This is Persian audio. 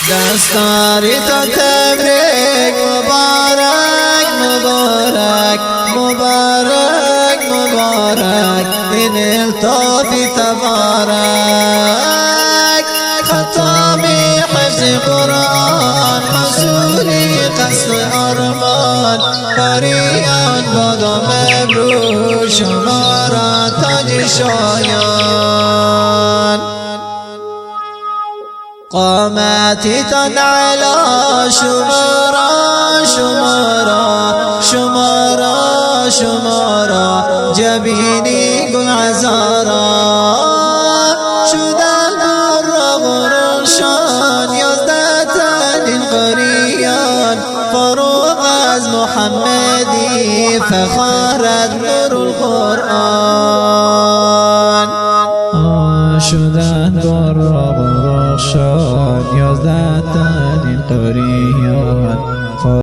دستاری تا تبریک مبارک مبارک مبارک مبارک این التافی تبارک ختامی حفظ قرآن حصولی قصد ارمان فریاد باد و مبرور شما را تاج شایان قامتی تنعلا شمارا شمارا شمارا شمارا جبینی گل عزارا شدن را غرشان یازده تنین قریان فروغ از محمدی فخارت نور القرآن شدن را غرشان یازده تنین قریان